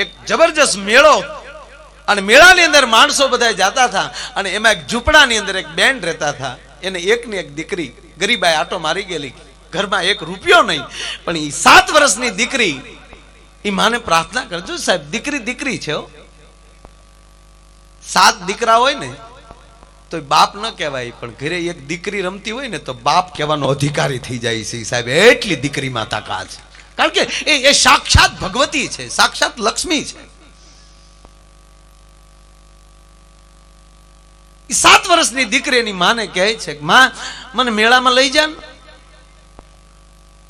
એક જબરજસ્ત મેળો, અને મેળાની અંદર માણસો બધા જતા હતા, અને એમાં એક ઝૂંપડાની અંદર એક બેન રહેતા હતા. એને એકની એક દીકરી ગરીબાઈ આટો મારી ગયેલી, ઘરમાં એક રૂપિયો નહીં, પણ એ 7 વર્ષની દીકરી એ માને પ્રાર્થના કરજો, સાહેબ દીકરી દીકરી છે, 7 દીકરા હોય ને તો બાપ ન કહેવાય, પણ ઘરે એક દીકરી રમતી હોય ને તો બાપ કહેવાનો અધિકારી થઈ જાય છે સાહેબ. એટલી દીકરીમાં તાકાત છે, કારણ કે એ સાક્ષાત ભગવતી છે, સાક્ષાત લક્ષ્મી છે. 7 વર્ષની દીકરી એની માને કહે છે કે માં મને મેળામાં લઈ જા.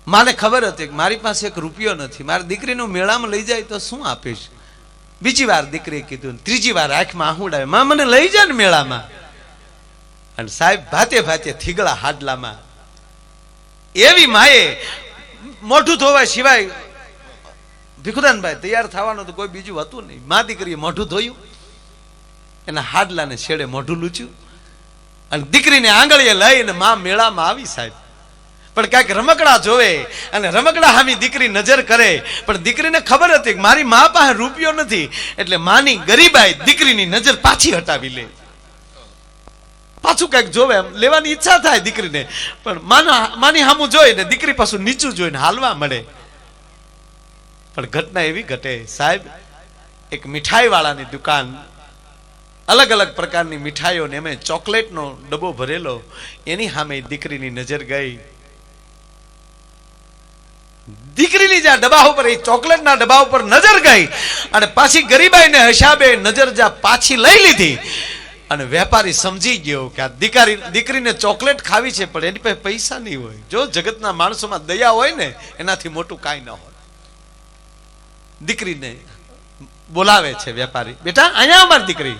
માને ખબર હતી કે મારી પાસે એક રૂપિયો નથી, મારી દીકરીનું મેળામાં લઈ જાય તો શું આપીશ. બીજી વાર દીકરીએ કીધું, ત્રીજી વાર આંખમાં આહુડ આવે, માં મને લઈ જા ને મેળામાં. અને સાહેબ ભાતે ભાતે થીગડા હાડલામાં એવી માએ મોઢું ધોવા સિવાય ભીખુદાનભાઈ તૈયાર થવાનું તો કોઈ બીજું હતું નહીં. મા દીકરીએ મોઢું ધોયું, એના હાડલાને છેડે મોઢું લૂચ્યું, અને દીકરીને આંગળીએ લઈને મા મેળામાં આવી સાહેબ. પણ કાંઈક રમકડા જોવે અને રમકડા સામે દીકરી નજર કરે, પણ દીકરીને ખબર હતી કે મારી મા પાસે રૂપિયો નથી, એટલે માની ગરીબાઈ દીકરીની નજર પાછી હટાવી લે. પાછું કઈક જોવે, એમ લેવાની ઈચ્છા થાય દીકરીને, પણ માની સામું જોઈને દીકરી પાછું નીચું જોઈને હાલવા મળે. પણ ઘટના એવી ઘટે સાહેબ, એક મીઠાઈ વાળાની દુકાન, અલગ અલગ પ્રકારની મીઠાઈઓ ને એમે ચોકલેટનો ડબ્બો ભરેલો, એની સામે દીકરીની નજર ગઈ. દીકરીની જ્યાં ડબ્બા ઉપર, એ ચોકલેટના ડબ્બા ઉપર નજર ગઈ, અને પાછી ગરીબાઈને હિસાબે નજર જ્યાં પાછી લઈ લીધી, અને વેપારી સમજી ગયો કે આ દીકરીને ચોકલેટ ખાવી છે, પણ એની પાસે પૈસા નહીં હોય. જો જગતના માણસોમાં દયા હોય ને એનાથી મોટું કાંઈ ન હોય. દીકરીને બોલાવે છે વેપારી, બેટા અહીંયા અમારી દીકરી,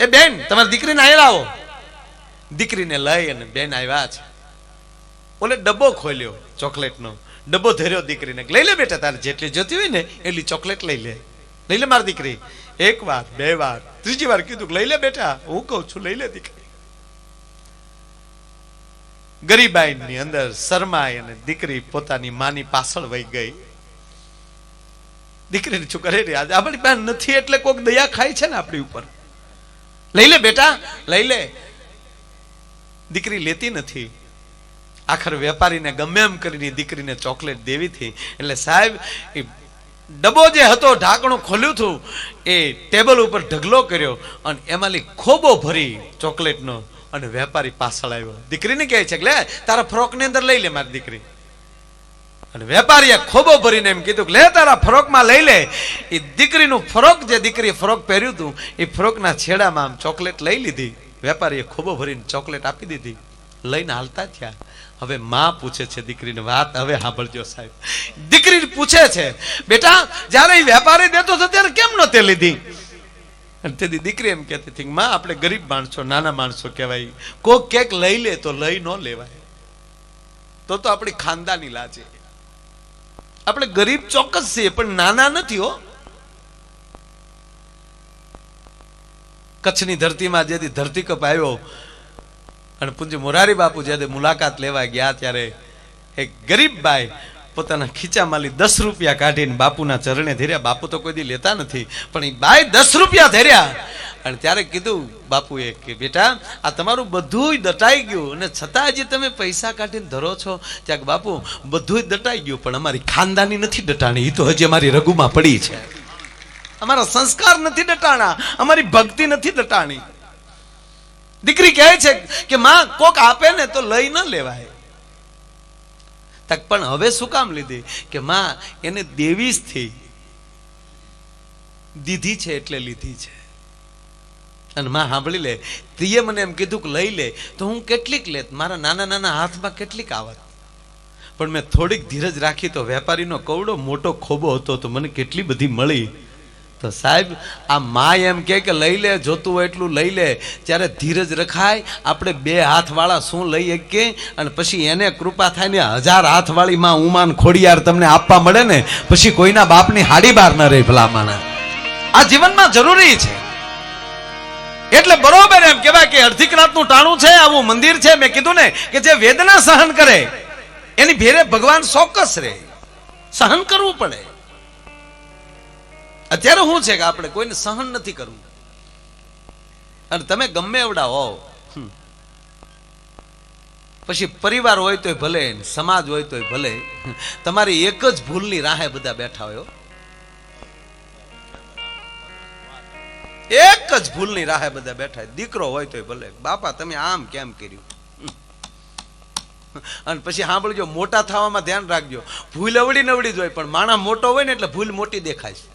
એ બેન તમારી દીકરીને અહીંયા લાવો. દીકરીને લઈ અને બેન આવ્યા છે. ઓલે ડબ્બો ખોલ્યો, ચોકલેટનો ડબ્બો ધર્યો દીકરીને, લઈ લે બેટા, તારે જેટલી જોતી હોય ને એટલી ચોકલેટ લઈ લે, લઈ લે મારી દીકરી. 1 વાર 2 વાર 3જી વાર કીધું લઈ લે બેટા, હું કહું છું લઈ લે દીકરી. ગરીબાઈની અંદર શરમાય અને દીકરી પોતાની માની પાછળ વહી ગઈ. દીકરીને શું કરે રે, આજે આપણી પાસે નથી એટલે કોઈક દયા ખાય છે ને આપણી ઉપર. લઈ લે બેટા લઈ લે. દીકરી લેતી નથી. આખર વેપારીને ગમે એમ કરીને દીકરીને ચોકલેટ દેવી હતી. એટલે સાહેબ એ ડબ્બો જે હતો, ઢાંકણું ખોલ્યું હતું, એ ટેબલ ઉપર ઢગલો કર્યો, અને એમાંથી ખોબો ભરી ચોકલેટનો, અને વેપારી પાછળ આવ્યો. દીકરીને કહે છે કે લે તારા ફ્રોકની અંદર લઈ લે મારી દીકરી. અને વેપારીએ ખોબો ભરીને એમ કીધું કે લે તારા ફ્રોકમાં લઈ લે. એ દીકરીનું ફ્રોક, જે દીકરીએ ફ્રોક પહેર્યું હતું, એ ફ્રોકના છેડામાં આમ ચોકલેટ લઈ લીધી. વેપારીએ ખોબો ભરીને ચોકલેટ આપી દીધી. લઈને હાલતા થયા. હવે માં પૂછે છે દીકરીને વાત, હવે સાંભળજો સાહેબ. દીકરી પૂછે છે, બેટા જયારે એ વેપારી દેતો હતો ત્યારે કેમ નહોતે લીધી? અને તેથી દીકરી એમ કહેતી હતી, માં આપણે ગરીબ માણસો, નાના માણસો કહેવાય, કોક કેક લઈ લે તો લઈ ન લેવાય, તો આપણી ખાનદાની લાજે. આપણે ગરીબ ચોક્કસ છીએ, પણ નાના નથી હો. કચ્છની ધરતીમાં જેથી ધરતીકપ આવ્યો, અને પૂજ્ય મોરારી બાપુ જ્યારે મુલાકાત લેવા ગયા, ત્યારે એક ગરીબ બાઈ પોતાના ખીચામાંથી 10 રૂપિયા કાઢીને બાપુના ચરણે ધર્યા. બાપુ તો કોઈ દી લેતા નથી, પણ એ બાઈ 10 રૂપિયા ધર્યા. અને ત્યારે કીધું બાપુએ કે બેટા આ તમારું બધું દટાઈ ગયું, અને છતાં હજી તમે પૈસા કાઢીને ધરો છો. ત્યાં બાપુ બધું દટાઈ ગયું, પણ અમારી ખાનદાની નથી દટાણી, એ તો હજી અમારી રઘુમાં પડી છે. અમારા સંસ્કાર નથી દટાણા, અમારી ભક્તિ નથી દટાણી. દીકરી કહે છે કે માં કોક આપે ને તો લઈ ન લેવાય. તક પણ હવે શું કામ લીધી? કે માં એને દેવી જ થી દીધી છે એટલે લીધી છે. અને માં સાંભળી લે, તીએ મને એમ કીધું કે લઈ લે તો હું કેટલીક લેત, મારા નાના નાના હાથમાં કેટલીક આવત, પણ મેં થોડીક ધીરજ રાખી તો વેપારીનો કવડો મોટો ખોબો હતો તો મને કેટલી બધી મળી. તો સાહેબ આ માં એમ કે લઈ લે, જોતું હોય એટલું લઈ લે. ત્યારે ધીરજ રખાય. આપણે 2 હાથ વાળા શું લઈ શકીએ, અને પછી એને કૃપા થાય ને 1000 હાથ વાળી માં ઉમાન ખોડિયાર તમને આપવા મળે ને, પછી કોઈના બાપની હાડી બાર ન રહે ભલામણ. આ જીવનમાં જરૂરી છે. એટલે બરોબર એમ કહેવાય કે અર્ધિકનાથનું ટાણું છે, આવું મંદિર છે. મેં કીધું ને કે જે વેદના સહન કરે એની ભેરે ભગવાન ચોક્કસ રહે. સહન કરવું પડે. અત્યારે શું છે કે આપણે કોઈને સહન નથી કરવું. અને તમે ગમે એવડા હોવ, પછી પરિવાર હોય તોય ભલે, સમાજ હોય તોય ભલે, તમારી એક જ ભૂલની રાહે બધા બેઠા હોય. એક જ ભૂલની રાહે બધા બેઠા. દીકરો હોય તોય ભલે, બાપા તમે આમ કેમ કર્યું. અને પછી સાંભળજો, મોટા થવામાં ધ્યાન રાખજો. ભૂલ અવળી નવળી જ હોય, પણ માણસ મોટો હોય ને એટલે ભૂલ મોટી દેખાય છે.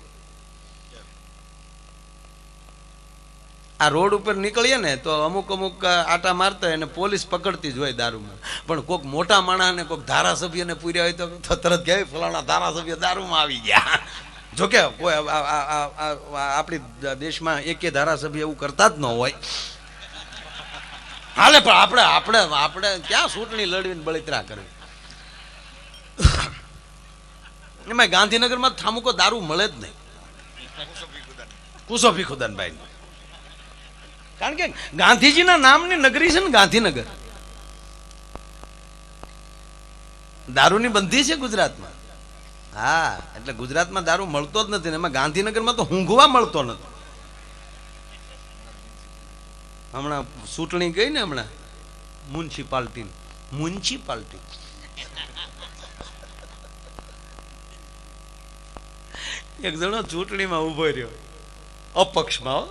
આ રોડ ઉપર નીકળીએ ને તો અમુક આટા મારતા હોય અને પોલીસ પકડતી જ હોય દારૂમાં. પણ કોઈક મોટા માણસને કોઈક ધારાસભ્યને પૂર્યા હોય તો તરત કહેવાય ફલાણા ધારાસભ્ય દારૂમાં આવી ગયા. જોકે કોઈ આપણી દેશમાં એકે ધારાસભ્ય એવું કરતા જ ન હોય. હાલે પણ આપણે ક્યાં ચૂંટણી લડવીને બળતરા કરવી. એમાં ગાંધીનગરમાં થામુકો દારૂ મળે જ નહીં. કુસો ભીખુદાનભાઈ, કારણ કે ગાંધીજીના નામની નગરી છે ને ગાંધીનગર. દારૂની બંધી છે ગુજરાતમાં. હા, એટલે ગુજરાતમાં દારૂ મળતો જ નથી ને એમાં ગાંધીનગરમાં તો ઊંઘવા મળતો નથી. હમણાં ચૂંટણી ગઈ ને, હમણાં મ્યુનિસિપાલિટી એક જણો ચૂંટણીમાં ઉભો રહ્યો અપક્ષમાં.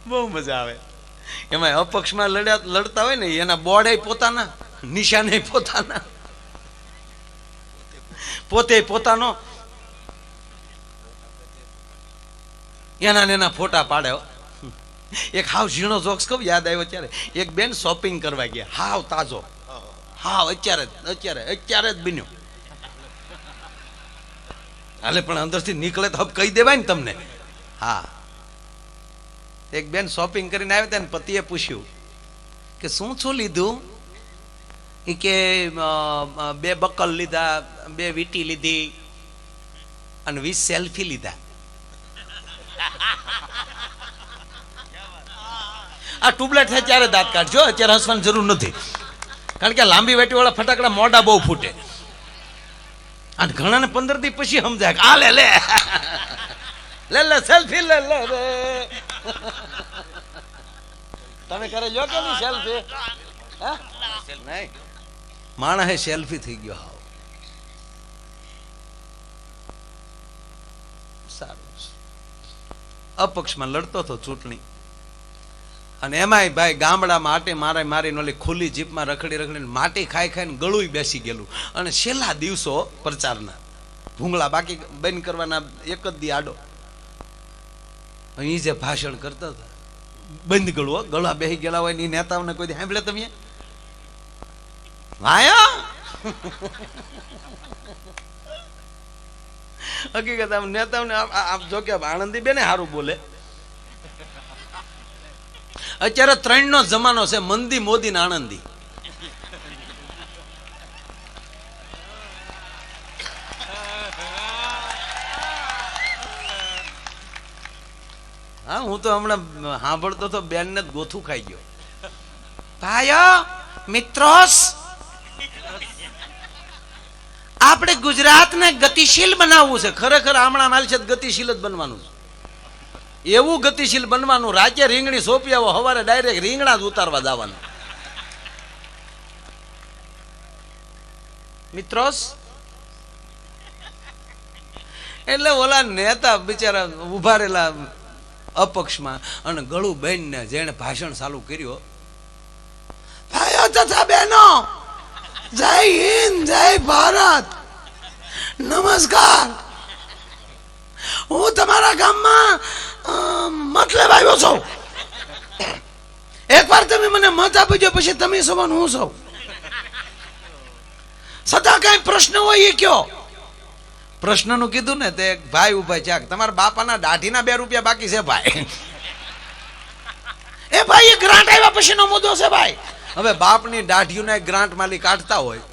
બહુ મજા આવે એમાં. અપક્ષમાં લડતા હોય ને એના બોર્ડ પોતાના, નિશાને પોતાના, પોતે પોતાનો, એના ફોટા પાડે. એક હાવ ઝીણો જોક્સ કહું, યાદ આવ્યો ત્યારે. એક બેન શોપિંગ કરવા ગયા, હાવ તાજો, હાવ અત્યારે જ બન્યો. હાલે પણ અંદરથી નીકળે તો કહી દેવાય ને તમને. હા, એક બેન શોપિંગ કરીને આવ્યા હતા ને પતિએ પૂછ્યું કે શું શું લીધું? એ કે 2 બકલ લીધા, 2 વીટી લીધી અને 20 સેલ્ફી લીધા. આ ટ્યુબલાઇટ થાય ત્યારે દાંત કાઢજો, અત્યારે હસવાની જરૂર નથી. કારણ કે લાંબી વેટી વાળા ફટાકડા મોઢા બહુ ફૂટે. અને ઘણાને 15 દી પછી સમજાય કે આ લે સેલ્ફી લે રે. તમે કરે જો કે નહીં સેલ્ફી? નહીં, માણસ સેલ્ફી થઈ ગયો. હાવ સારું. અપક્ષમાં લડતો હતો ચૂંટણી, અને એમાંય ભાઈ ગામડામાં આટે મારીને ઓલી ખુલ્લી જીપમાં રખડીને માટી ખાઈને ગળું બેસી ગયેલું. અને છેલ્લા દિવસો પ્રચારના ભૂંગળા બાકી બંધ કરવાના, એક જ દી આડો. એ જે ભાષણ કરતા હતા, બંધ ગળું, ગળા બેસી ગયેલા હોય ને નેતાઓને કોઈ સાંભળે તમે? હકીકત આમ નેતાઓને આમ જો કે આનંદી બેને સારું બોલે. અત્યારે 3 નો જમાનો છે, મંદી, મોદી ને આનંદી. હા, હું તો હમણાં સાંભળતો તો બેન ને ગોથું ખાઈ ગયો. ભાઈઓ મિત્રો, આપણે ગુજરાતને ગતિશીલ બનાવવું છે. ખરેખર હમણાં માલ છે ગતિશીલ જ બનવાનું છે. એવું ગતિશીલ બનવાનું, રાજ્ય રીંગણી સોંપી આવો, સવારે ડાયરેક્ટ રીંગણા જ ઉતારવા જવાનું. મિત્રો, એટલે ઓલા નેતા બિચારા ઉભા રહેલા અપક્ષમાં, અને ગળું બહેનને જેને ભાષણ ચાલુ કર્યો, ભાઈઓ તથા બહેનો, જય હિન્દ, જય ભારત, નમસ્કાર. હું તમારા ગામમાં મત લેવા આવ્યો છું. એકવાર તમે મને મત આપી, પછી તમે સવાન હું સૌ. છતાં કઈ પ્રશ્ન હોય એ કયો. પ્રશ્નનું કીધું ને તે ભાઈ ઉભા છે, તમારા બાપાના દાઢીના 2 રૂપિયા બાકી છે ભાઈ. એ ભાઈ, એ ગ્રાન્ટ આવ્યા પછીનો મુદ્દો છે ભાઈ. હવે બાપની દાઢીઓના ગ્રાન્ટ માલી કાઢતા હોય,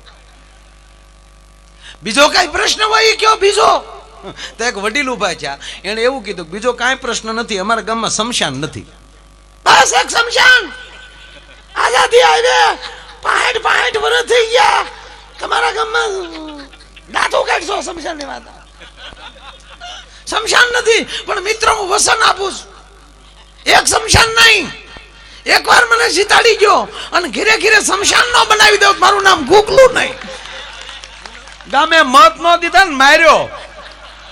બીજો કઈ પ્રશ્ન હોય એ કયો. બીજો તો એક વડીલ ઉભા છે, એને એવું કીધું બીજો કાંઈ પ્રશ્ન નથી, અમારા ગામમાં શમશાન નથી. બસ એક શમશાન. આઝાદી આવી 65 વર્ષ થઈ ગયા, તમારા ગામમાં દાંતો કાઢશો શમશાન ની વાત. શમશાન નથી, પણ મિત્રો હું વસન આપું છું. એક શમશાન નહીં, એકવાર મને જીતાડી ગયો અને ઘીરે ઘીરે શમશાન ન બનાવી દો, મારું નામ ગોકલું નહીં. ગામે મત ન દીધા ને માર્યો